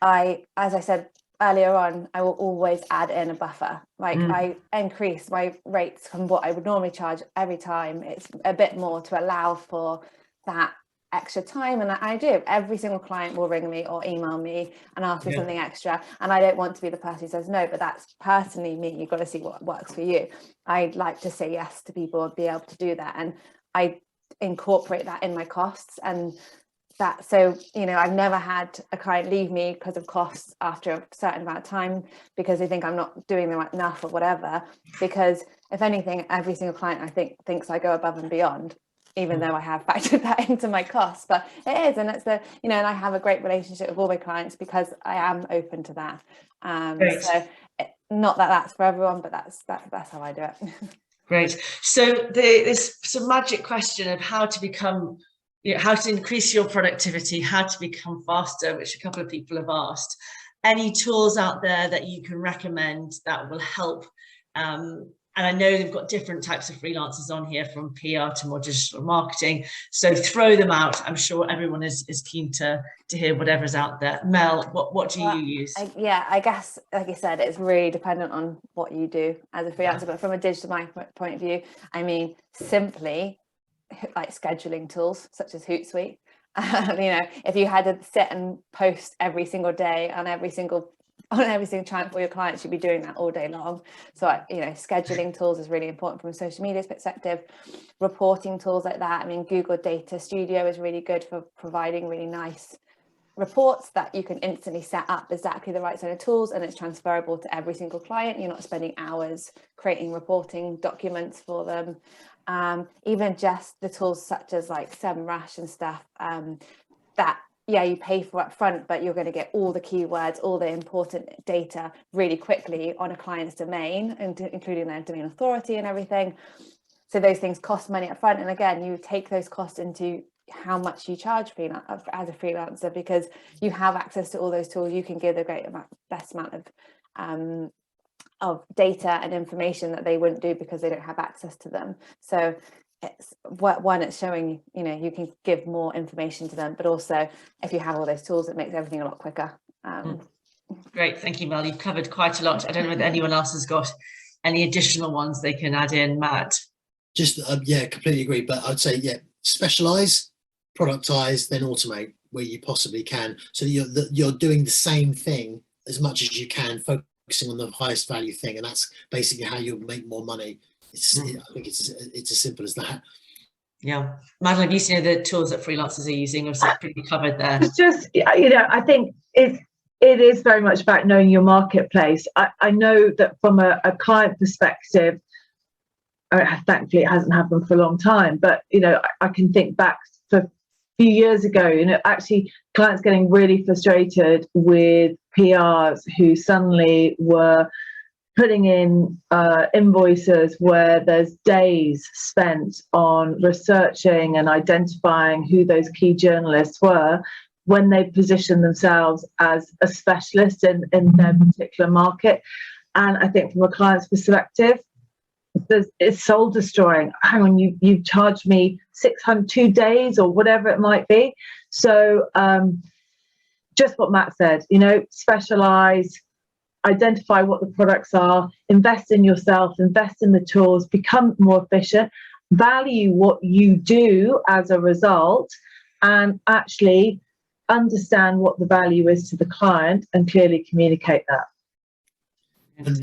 as I said earlier on, I will always add in a buffer. Like I increase my rates from what I would normally charge every time. It's a bit more to allow for that extra time, and I do. Every single client will ring me or email me and ask for something extra, and I don't want to be the person who says no, but that's personally me. You've got to see what works for you. I'd like to say yes to people and be able to do that, and I incorporate that in my costs. And that, so you know, I've never had a client leave me because of costs after a certain amount of time because they think I'm not doing the right enough or whatever, because if anything, every single client I think thinks I go above and beyond, even though I have factored that into my costs. But it is, and it's you know, and I have a great relationship with all my clients because I am open to that. So not that that's for everyone, but that's how I do it. Great. So this magic question of how to become how to increase your productivity, how to become faster, which a couple of people have asked. Any tools out there that you can recommend that will help? And I know they've got different types of freelancers on here, from PR to more digital marketing. So throw them out. I'm sure everyone is keen to hear whatever's out there. Mel, what do you use? I guess, like you said, it's really dependent on what you do as a freelancer. But from a digital marketing point of view, I mean, simply like scheduling tools such as Hootsuite. If you had to sit and post every single day on every single channel for your clients, you'd be doing that all day long. So scheduling tools is really important from a social media perspective. Reporting tools like that, I mean, Google Data Studio is really good for providing really nice reports that you can instantly set up exactly the right set of tools, and it's transferable to every single client. You're not spending hours creating reporting documents for them. Even just the tools such as like SEMrush and stuff, that you pay for up front, but you're going to get all the keywords, all the important data really quickly on a client's domain, including their domain authority and everything. So those things cost money up front. And again, you take those costs into how much you charge as a freelancer, because you have access to all those tools. You can give the best amount of data and information that they wouldn't do because they don't have access to them. So it's showing you can give more information to them, but also if you have all those tools, it makes everything a lot quicker. Great, thank you, Mel. You've covered quite a lot. I don't know whether anyone else has got any additional ones they can add in. Matt? Just completely agree, but I'd say specialize, productize, then automate where you possibly can, so that you're doing the same thing as much as you can, focusing on the highest value thing, and that's basically how you'll make more money. I think it's as simple as that. Yeah, Madeleine, have you seen the tools that freelancers are using, or is it pretty covered there? It's just, I think it is very much about knowing your marketplace. I know that from a client perspective, thankfully it hasn't happened for a long time, but I can think back for a few years ago, actually clients getting really frustrated with PRs who suddenly were putting in invoices where there's days spent on researching and identifying who those key journalists were, when they position themselves as a specialist in their particular market. And I think from a client's perspective, it's soul destroying. Hang on, you charged me 602 days or whatever it might be. So just what Matt said, specialize, identify what the products are, invest in yourself, invest in the tools, become more efficient, value what you do as a result, and actually understand what the value is to the client and clearly communicate that. And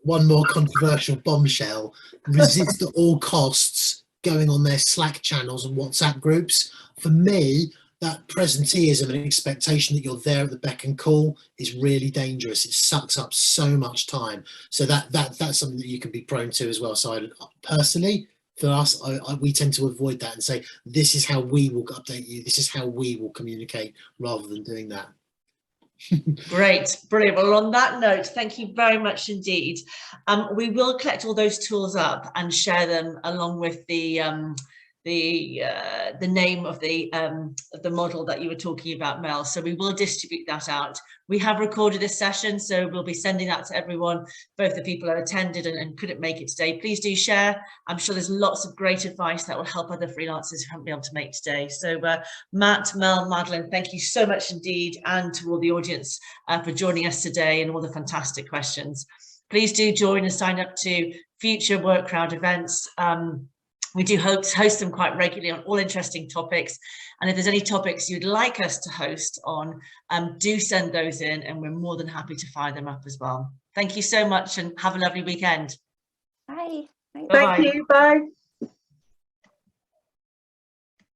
one more controversial bombshell: resist at all costs going on their Slack channels and WhatsApp groups. For me, that presenteeism and expectation that you're there at the beck and call is really dangerous. It sucks up so much time. So that's something that you can be prone to as well. So personally, for us, we tend to avoid that and say, this is how we will update you. This is how we will communicate, rather than doing that. Great, brilliant. Well, on that note, thank you very much indeed. We will collect all those tools up and share them along with the name of the model that you were talking about, Mel. So we will distribute that out. We have recorded this session, so we'll be sending that to everyone, both the people who attended and couldn't make it today. Please do share. I'm sure there's lots of great advice that will help other freelancers who haven't been able to make today. So Matt, Mel, Madeleine, thank you so much indeed, and to all the audience for joining us today and all the fantastic questions. Please do join and sign up to future Work Crowd events. We do host them quite regularly on all interesting topics. And if there's any topics you'd like us to host on, do send those in, and we're more than happy to fire them up as well. Thank you so much, and have a lovely weekend. Bye. Thank you. Bye.